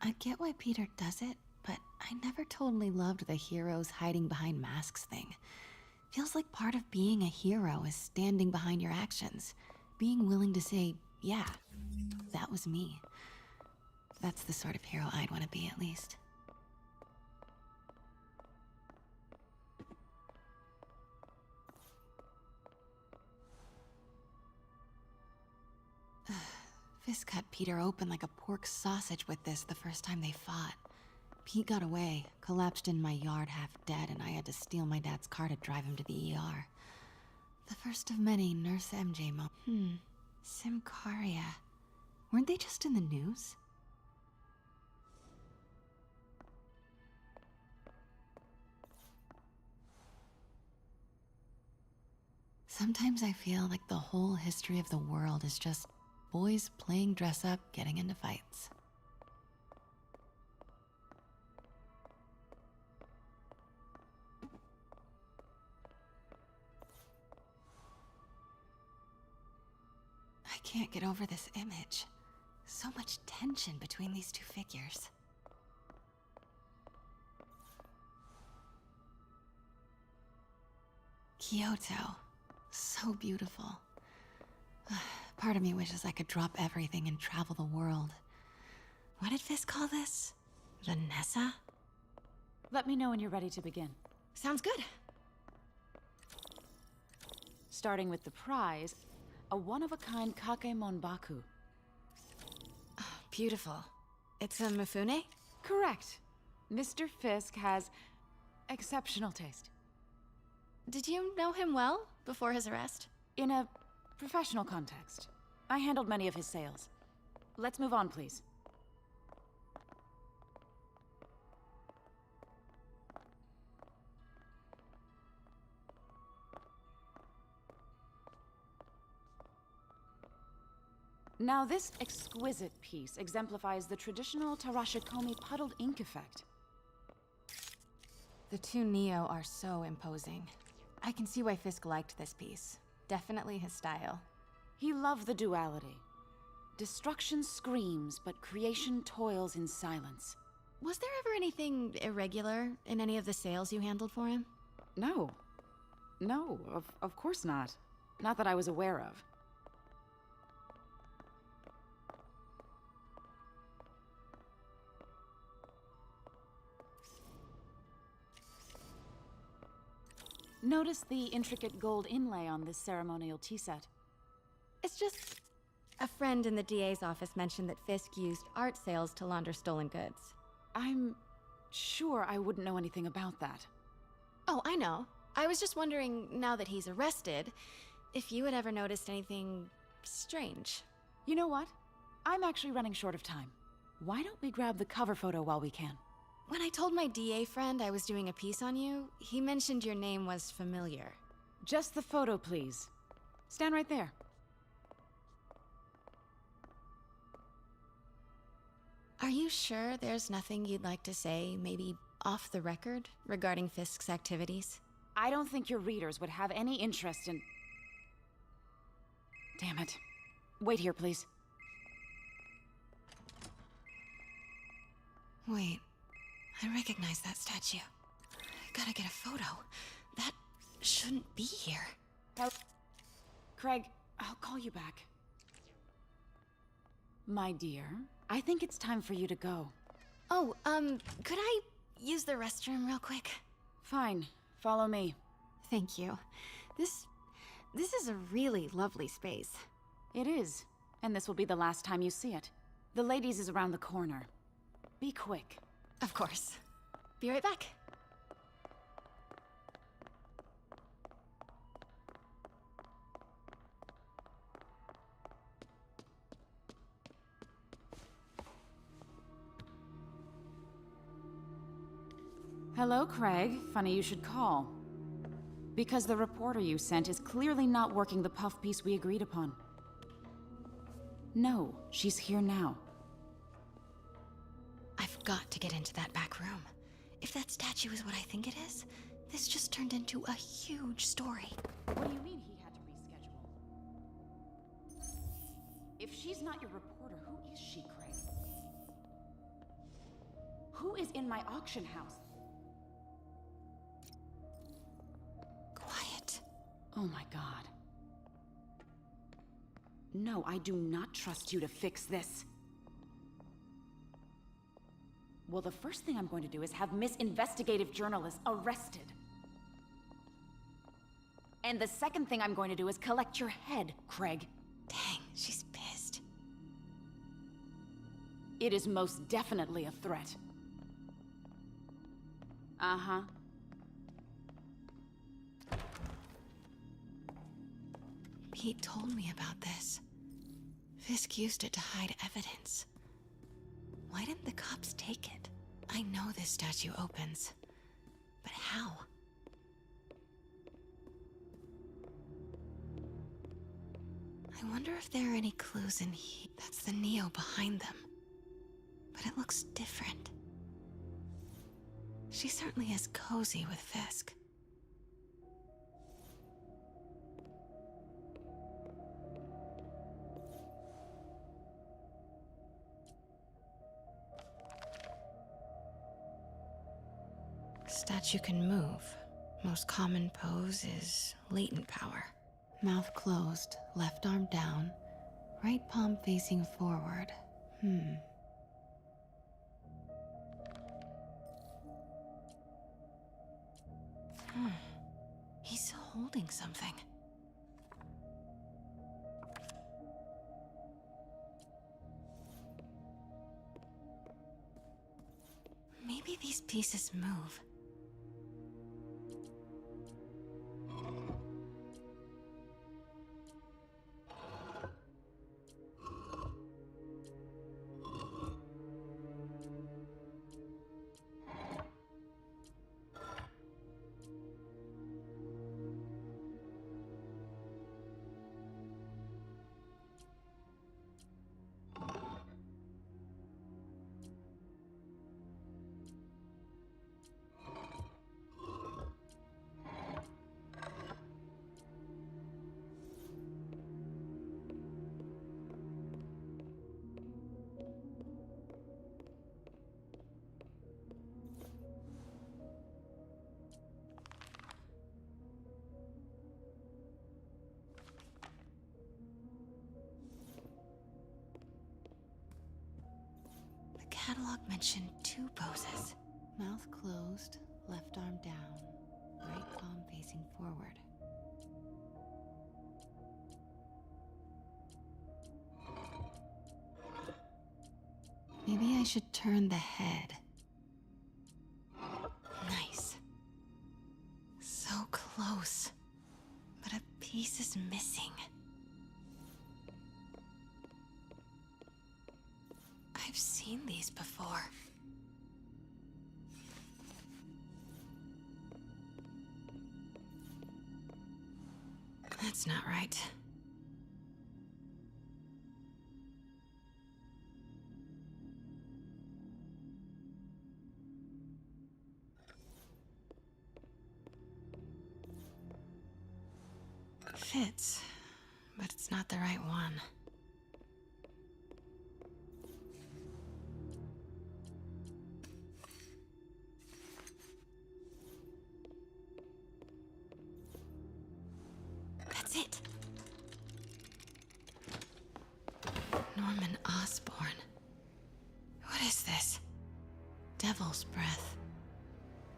I get why Peter does it, but I never totally loved the heroes hiding behind masks thing. Feels like part of being a hero is standing behind your actions, being willing to say, yeah, that was me. That's the sort of hero I'd want to be, at least. Fisk cut Peter open like a pork sausage with this the first time they fought. Pete got away, collapsed in my yard half dead, and I had to steal my dad's car to drive him to the ER. The first of many Nurse MJ moments. Symkaria. Weren't they just in the news? Sometimes I feel like the whole history of the world is just boys playing dress up, getting into fights. I can't get over this image. So much tension between these two figures. Kyoto. So beautiful. Part of me wishes I could drop everything and travel the world. What did Fisk call this? Vanessa? Let me know when you're ready to begin. Sounds good. Starting with the prize, a one-of-a-kind kake monbaku. Beautiful. It's a Mifune? Correct. Mr. Fisk has exceptional taste. Did you know him well before his arrest? In a professional context, I handled many of his sales. Let's move on, please. Now, this exquisite piece exemplifies the traditional Tarashikomi puddled ink effect. The two Neo are so imposing. I can see why Fisk liked this piece. Definitely his style. He loved the duality. Destruction screams, but creation toils in silence. Was there ever anything irregular in any of the sales you handled for him? No. No, of course not. Not that I was aware of. Notice the intricate gold inlay on this ceremonial tea set. It's just... a friend in the DA's office mentioned that Fisk used art sales to launder stolen goods. I'm sure I wouldn't know anything about that. Oh, I know. I was just wondering, now that he's arrested, if you had ever noticed anything strange. You know what? I'm actually running short of time. Why don't we grab the cover photo while we can? When I told my DA friend I was doing a piece on you, he mentioned your name was familiar. Just the photo, please. Stand right there. Are you sure there's nothing you'd like to say, maybe off the record, regarding Fisk's activities? I don't think your readers would have any interest in... Damn it. Wait here, please. Wait, I recognize that statue. I gotta get a photo. That shouldn't be here. Craig, I'll call you back. My dear, I think it's time for you to go. Oh, could I use the restroom real quick? Fine. Follow me. Thank you. This is a really lovely space. It is. And this will be the last time you see it. The ladies is around the corner. Be quick. Of course. Be right back. Hello, Craig. Funny you should call. Because the reporter you sent is clearly not working the puff piece we agreed upon. No, she's here now. I've got to get into that back room. If that statue is what I think it is, this just turned into a huge story. What do you mean he had to reschedule? If she's not your reporter, who is she, Craig? Who is in my auction house? Quiet. Oh my god. No, I do not trust you to fix this. Well, the first thing I'm going to do is have Miss Investigative Journalist arrested. And the second thing I'm going to do is collect your head, Craig. Dang, she's pissed. It is most definitely a threat. Uh-huh. Pete told me about this. Fisk used it to hide evidence. Why didn't the cops take it? I know this statue opens, but how? I wonder if there are any clues in here. That's the Neo behind them. But it looks different. She certainly is cozy with Fisk. Statue can move. Most common pose is latent power. Mouth closed, left arm down, right palm facing forward. He's holding something. Maybe these pieces move. The catalog mentioned 2 poses. Mouth closed, left arm down, right palm facing forward. Maybe I should turn the head. Nice. So close. But a piece is missing. I've seen these before. That's not right. Fits, but it's not the right one. That's it. Norman Osborn. What is this? Devil's breath.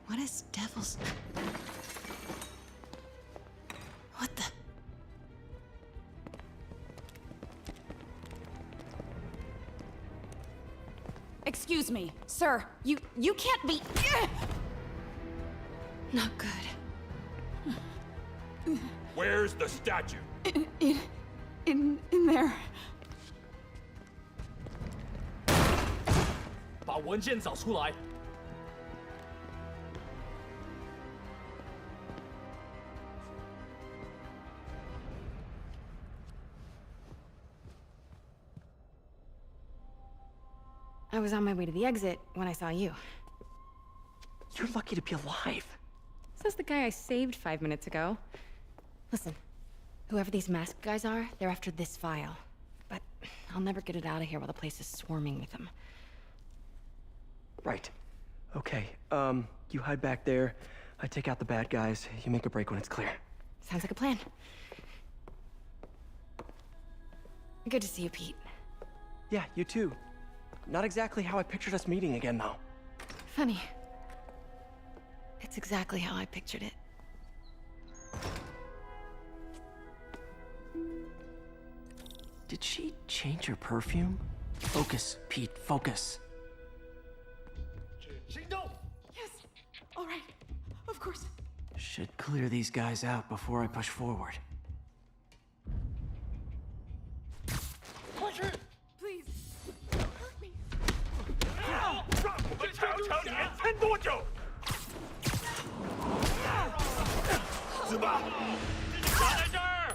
What is devil's... What the... Excuse me, sir. You can't be... Not good. Where's the statue? In there. 把文件找出来。 I was on my way to the exit when I saw you. You're lucky to be alive. Says the guy I saved 5 minutes ago. Listen, whoever these masked guys are, they're after this file. But I'll never get it out of here while the place is swarming with them. Right. Okay, you hide back there. I take out the bad guys. You make a break when it's clear. Sounds like a plan. Good to see you, Pete. Yeah, you too. Not exactly how I pictured us meeting again, though. Funny. It's exactly how I pictured it. Did she change her perfume? Focus, Pete, focus. 行动！ Yes. All right. Of course. Should clear these guys out before I push forward. 快去！ Please. Don't hurt me. 让我们尝尝你还撑多久！死吧！打在这儿！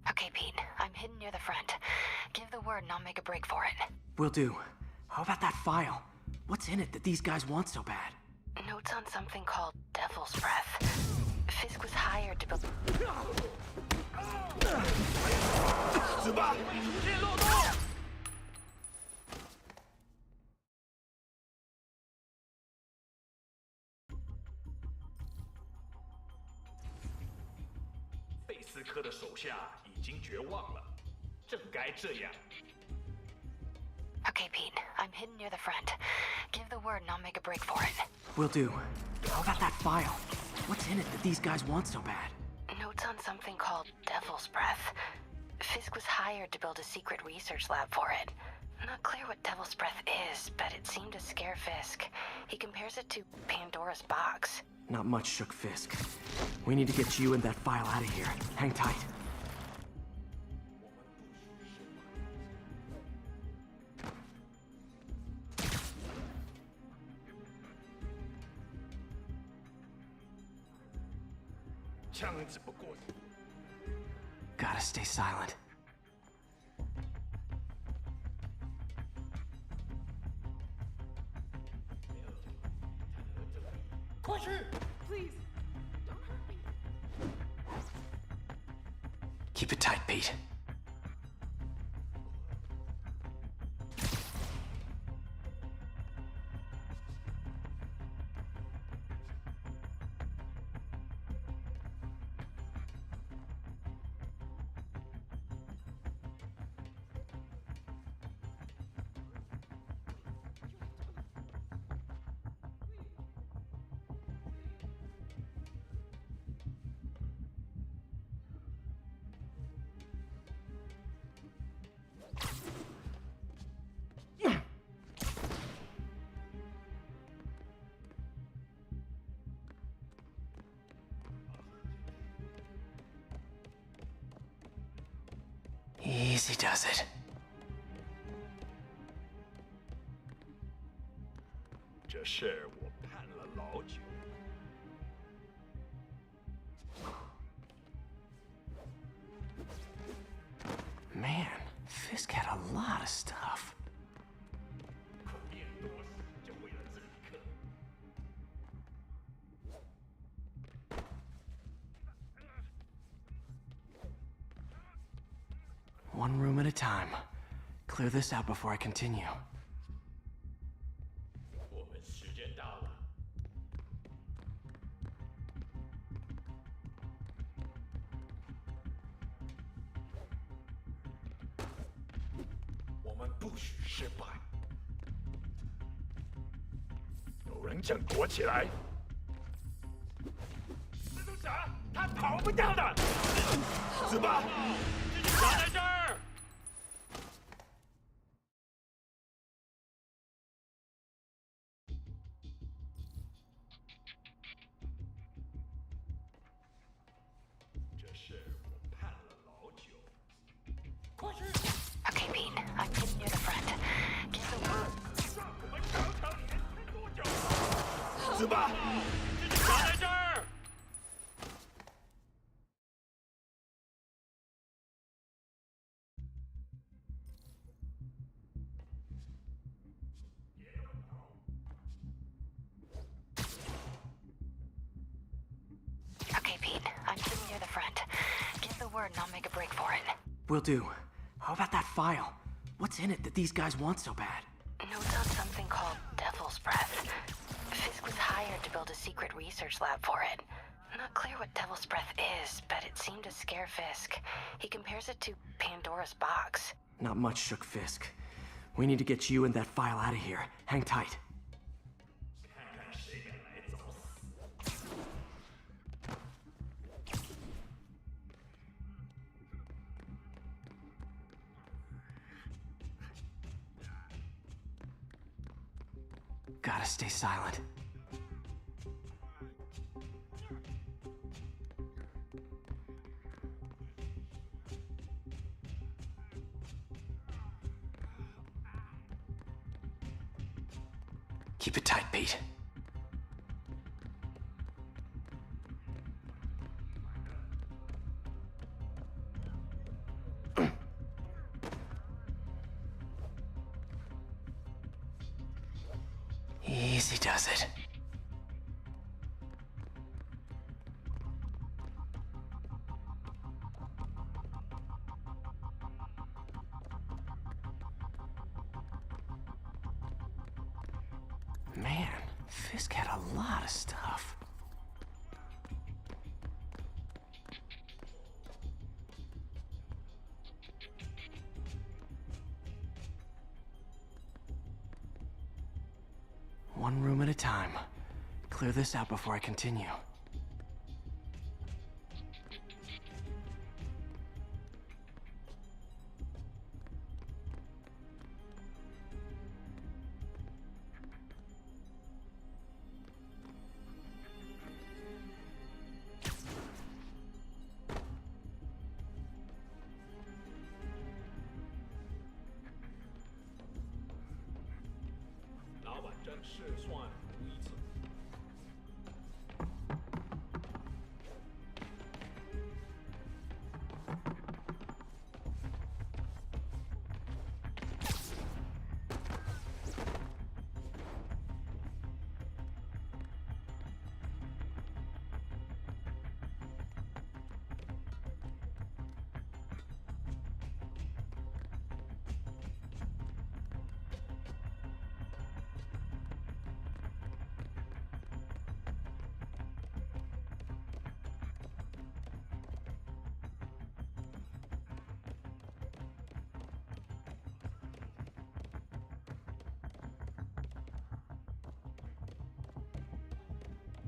Okay, Pete. I'm hidden near the front. Give the word and I'll make a break for it. Will do. How about that file? What's in it that these guys want so bad? Notes on something called Devil's Breath. Fisk was hired to build... 死吧！出现漏洞！贝斯科的手下已经绝望了，正该这样。 Okay, Pete. I'm hidden near the front. Give the word and I'll make a break for it. Will do. How about that file? What's in it that these guys want so bad? Notes on something called Devil's Breath. Fisk was hired to build a secret research lab for it. Not clear what Devil's Breath is, but it seemed to scare Fisk. He compares it to Pandora's box. Not much shook Fisk. We need to get you and that file out of here. Hang tight. Gotta stay silent. Please. Don't hurt me. Keep it tight, Pete. Easy does it. 这事儿我盼了老久。 Man, Fisk had a lot of stuff. 可变多时就为了这一刻。 One room at a time. Clear this out before I continue. 我们时间到了。我们不许失败。有人想躲起来？蜘蛛侠，他逃不掉的！死吧！蜘蛛侠在这儿！ 这事我盼了老久。快去！ Okay, Pete. I'm hidden near the front. Give the word. 让我们尝尝你能撑多久！死吧！蜘蛛侠在这儿！ 这 word and I'll make a break for it. Will do. How about that file? What's in it that these guys want so bad? Notes on something called Devil's Breath. Fisk was hired to build a secret research lab for it. Not clear what Devil's Breath is, but it seemed to scare Fisk. He compares it to Pandora's box. Not much shook Fisk. We need to get you and that file out of here. Hang tight. Gotta stay silent. Keep it tight, Pete. Easy does it. Man, Fisk had a lot of stuff. One room at a time. Clear this out before I continue.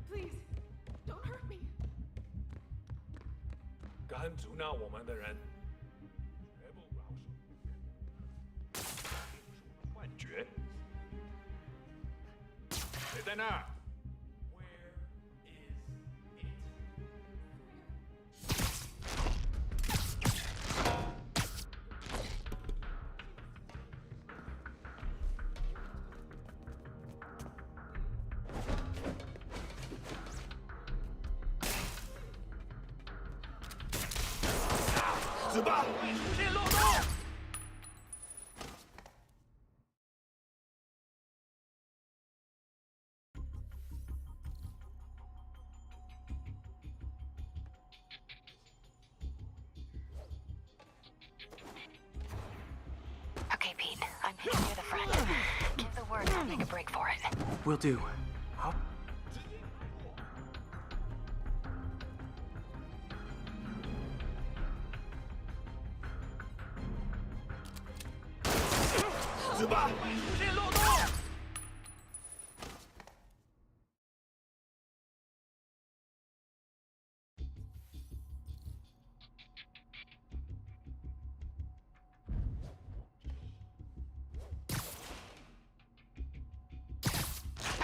Please, don't hurt me. 敢阻挠我们的人，绝不饶恕。幻觉？谁在那儿 ？Where is it？ 死吧！出现漏洞！ Okay, Pete, I'm hitting near the front. Give the word and I'll make a break for it. Will do. How?死吧！出现漏洞！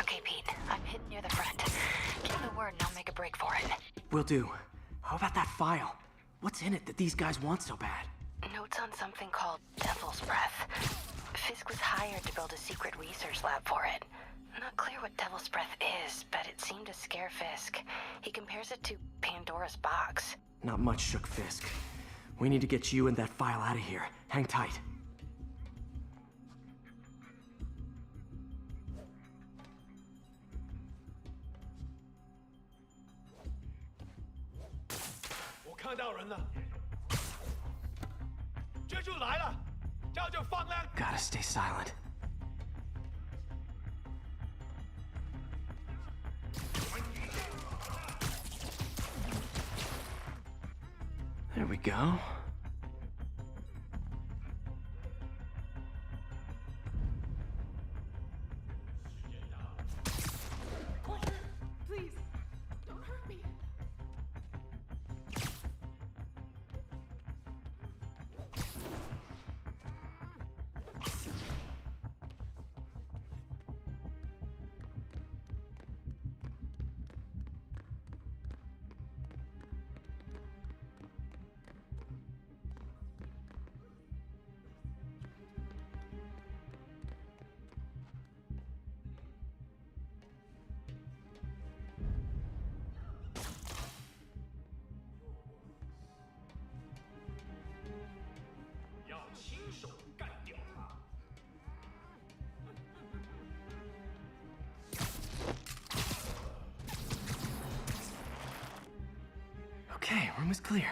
Okay, Pete, I'm hitting near the front. Give the word and I'll make a break for it. Will do. How about that file? What's in it that these guys want so bad? Notes on something called Devil's Breath. Fisk was hired to build a secret research lab for it. Not clear what Devil's Breath is, but it seemed to scare Fisk. He compares it to Pandora's box. Not much shook Fisk. We need to get you and that file out of here. Hang tight. 就来了，这就放亮。Gotta stay silent. There we go. Please, don't hurt me. Okay, room is clear.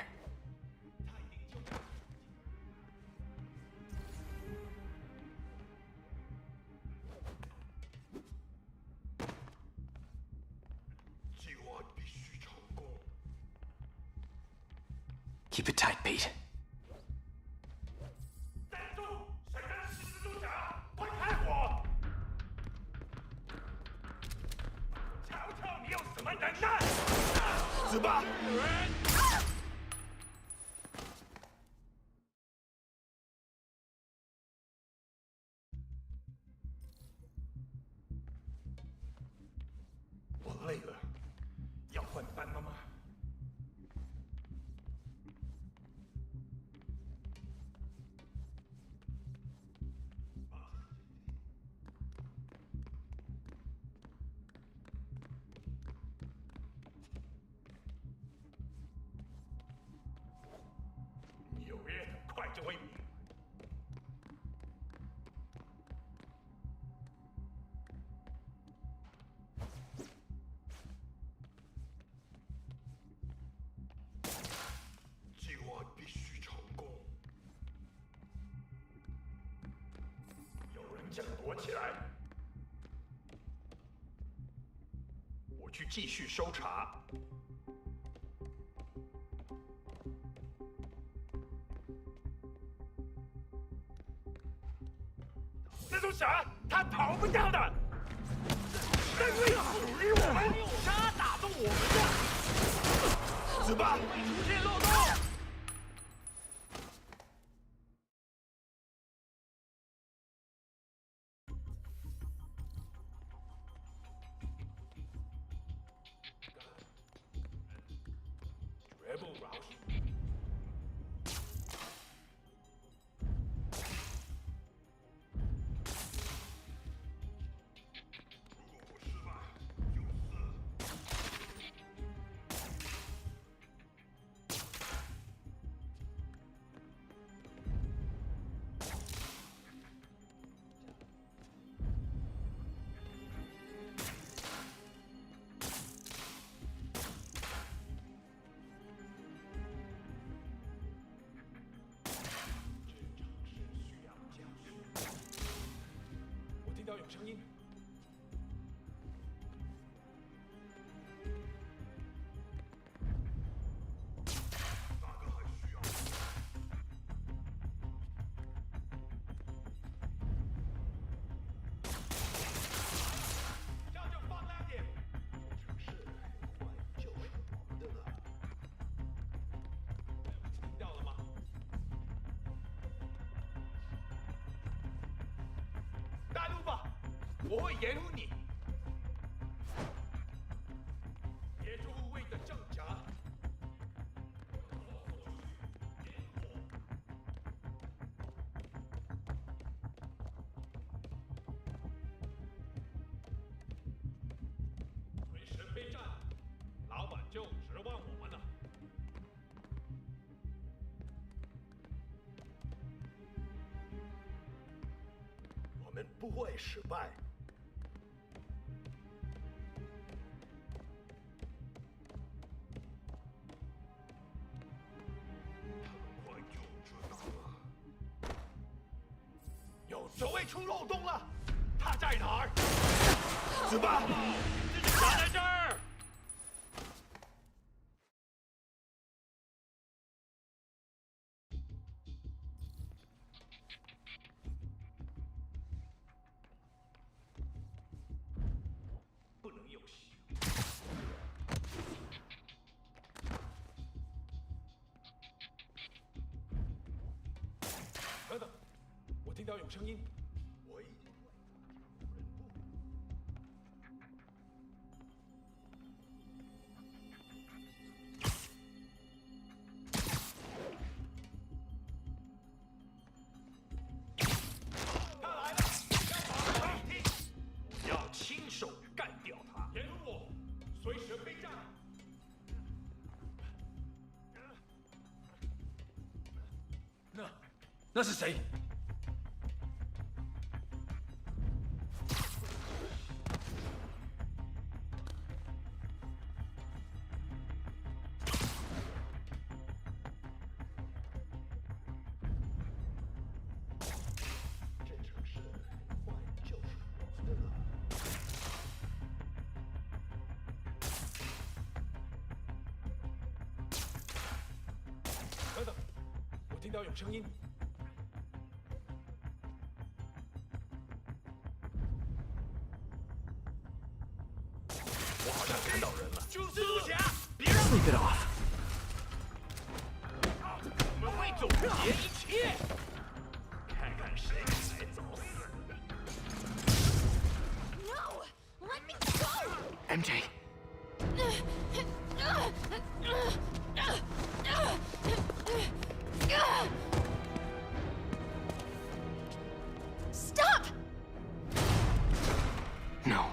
Keep it tight, Pete. 站住！谁在十字路上？快开火！瞧瞧你有什么能耐！死吧！我累了，要换班了吗？纽约很快就会明。计划必须成功。有人想躲起来，我去继续搜查。那种傻，他逃不掉的。但为了属于我们，他打动我们的。死吧！出现漏洞。绝不饶恕。我听到有声音。大哥还需要。这就放亮点。城市很快就是我们的了。听到了吗？带路吧，我会掩护你。别住无谓的挣扎。随时备战，老板就指望我们了。我们不会失败。他很快就知道了。守卫出漏洞了，他在哪儿？死吧！自己卡在这儿。不能有戏。等等，我听到有声音。我一定会。他来了，要把他踢！我要亲手干掉他。沿路我，随时备战。那是谁？这城市的坏就是我的了。等等，我听到有声音。我好像看到人了。蜘蛛侠，别让 Sleep it off. 我们会总结一切，看看谁来早死。 No! Let me go! MJ. Stop! No.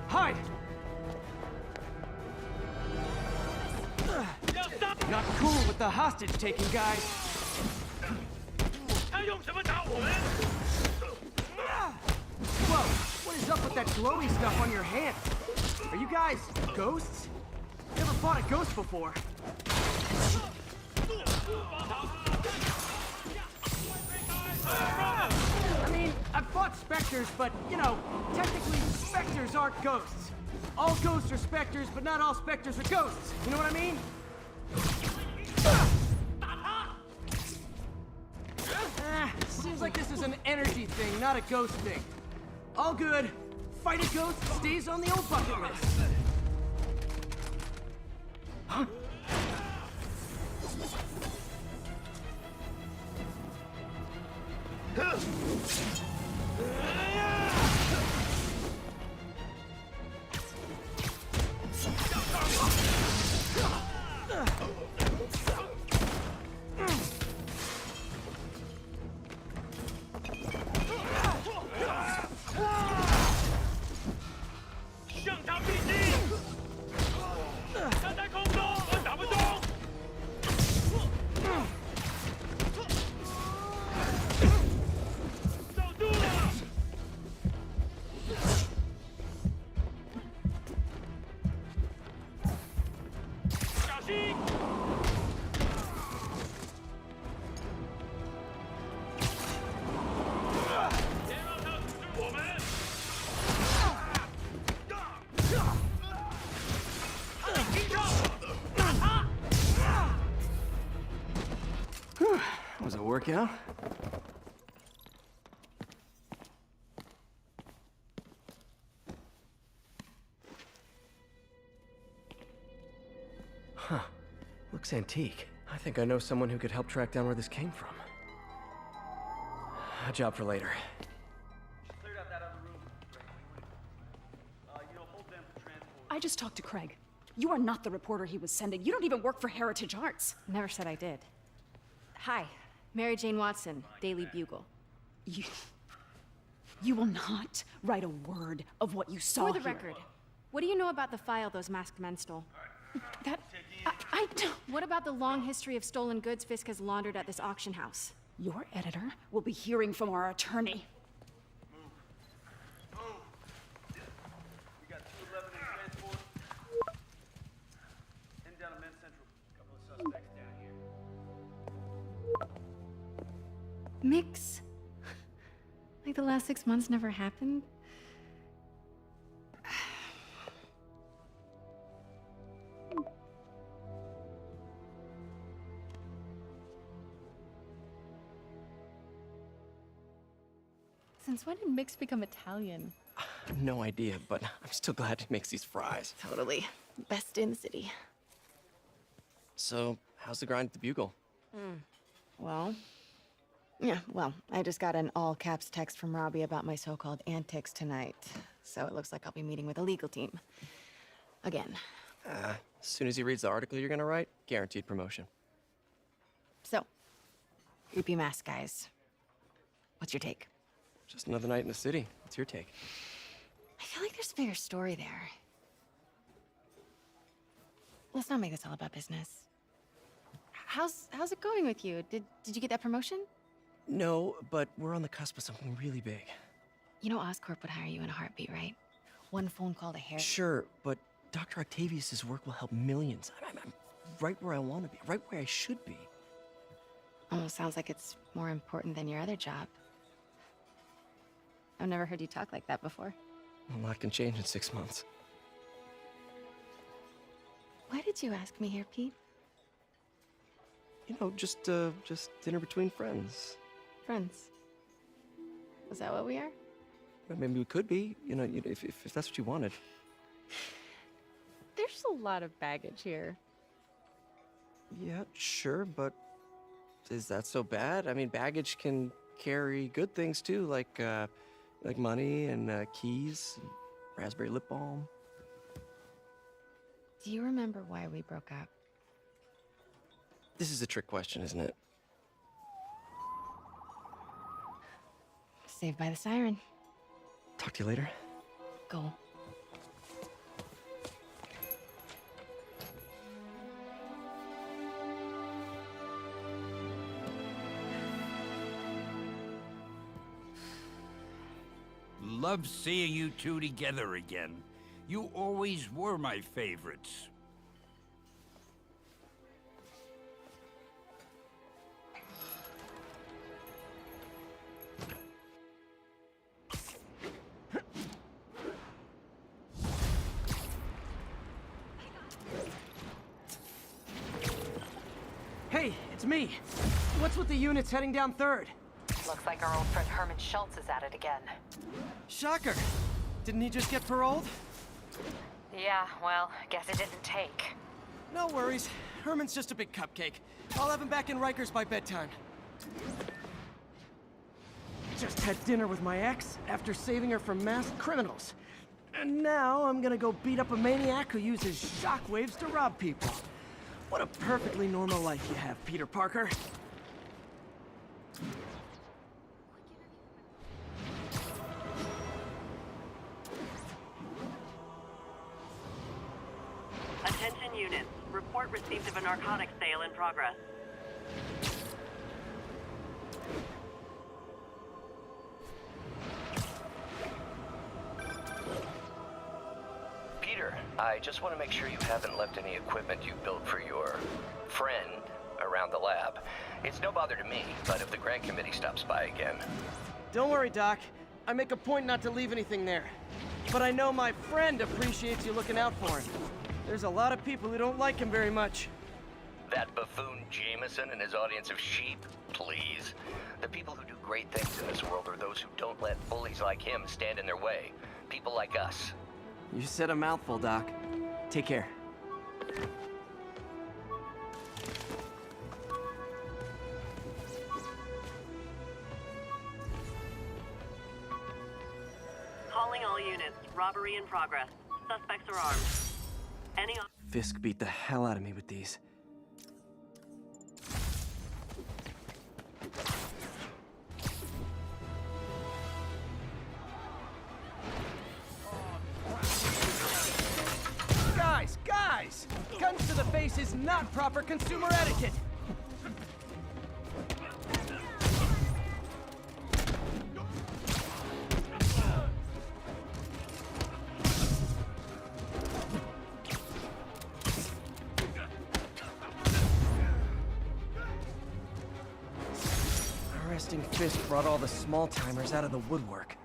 Hide! Not cool with the hostage taking, guys. 他用什么打我们？ Whoa! What is up with that glowy stuff on your hand? Are you guys ghosts? Never fought a ghost before. I mean, I've fought specters, but, you know, technically specters aren't ghosts. All ghosts are specters, but not all specters are ghosts. You know what I mean? Seems like this is an energy thing, not a ghost thing. All good. Fight a ghost stays on the old bucket list. Huh? Was a workout? Huh. Looks antique. I think I know someone who could help track down where this came from. A job for later. Cleared out that other room. Hold them for transport. I just talked to Craig. You are not the reporter he was sending. You don't even work for Heritage Arts. Never said I did. Hi, Mary Jane Watson, Daily Bugle. You will not write a word of what you saw For the here. record, what do you know about the file those masked men stole? That... I don't... What about the long history of stolen goods Fisk has laundered at this auction house? Your editor will be hearing from our attorney. We got 211 in transport. Heading down to Men's Central. Couple of suspects down here. Mix. Like the last 6 months never happened? Since when did Mix become Italian? No idea, but I'm still glad he makes these fries. Totally. Best in the city. So, how's the grind at the Bugle? Well, I just got an all-caps text from Robbie about my so-called antics tonight. So it looks like I'll be meeting with a legal team. Again. As soon as he reads the article you're gonna write, guaranteed promotion. So, creepy mask guys. What's your take? Just another night in the city. What's your take? I feel like there's a bigger story there. Let's not make this all about business. How's it going with you? Did you get that promotion? No, but we're on the cusp of something really big. You know Oscorp would hire you in a heartbeat, right? One phone call to Harry. Sure, but Dr. Octavius's work will help millions. I'm right where I want to be, right where I should be. Almost sounds like it's more important than your other job. I've never heard you talk like that before. A lot can change in 6 months. Why did you ask me here, Pete? You know, just dinner between friends. Friends. Is that what we are? Well, maybe we could be, if that's what you wanted. There's a lot of baggage here. Yeah, sure, but is that so bad? I mean, baggage can carry good things too, like money and keys, and raspberry lip balm. Do you remember why we broke up? This is a trick question, isn't it? Saved by the siren. Talk to you later. Go. Love seeing you two together again. You always were my favorites. Hey, it's me. What's with the units heading down 3rd? Looks like our old friend Herman Schultz is at it again. Shocker. Didn't he just get paroled? Yeah, well, guess it didn't take. No worries. Herman's just a big cupcake. I'll have him back in Rikers by bedtime. Just had dinner with my ex after saving her from masked criminals. And now I'm gonna go beat up a maniac who uses shockwaves to rob people. What a perfectly normal life you have, Peter Parker. Attention units. Report received of a narcotics sale in progress. Peter, I just want to make sure you haven't left any equipment you built for your friend around the lab. It's no bother to me, but if the grant committee stops by again... Don't worry, Doc. I make a point not to leave anything there. But I know my friend appreciates you looking out for him. There's a lot of people who don't like him very much. That buffoon Jameson and his audience of sheep? Please. The people who do great things in this world are those who don't let bullies like him stand in their way. People like us. You said a mouthful, Doc. Take care. Calling all units. Robbery in progress. Suspects are armed. Any... Fisk beat the hell out of me with these. Guys! Guns to the face is not proper consumer etiquette! Arresting Fisk brought all the small-timers out of the woodwork.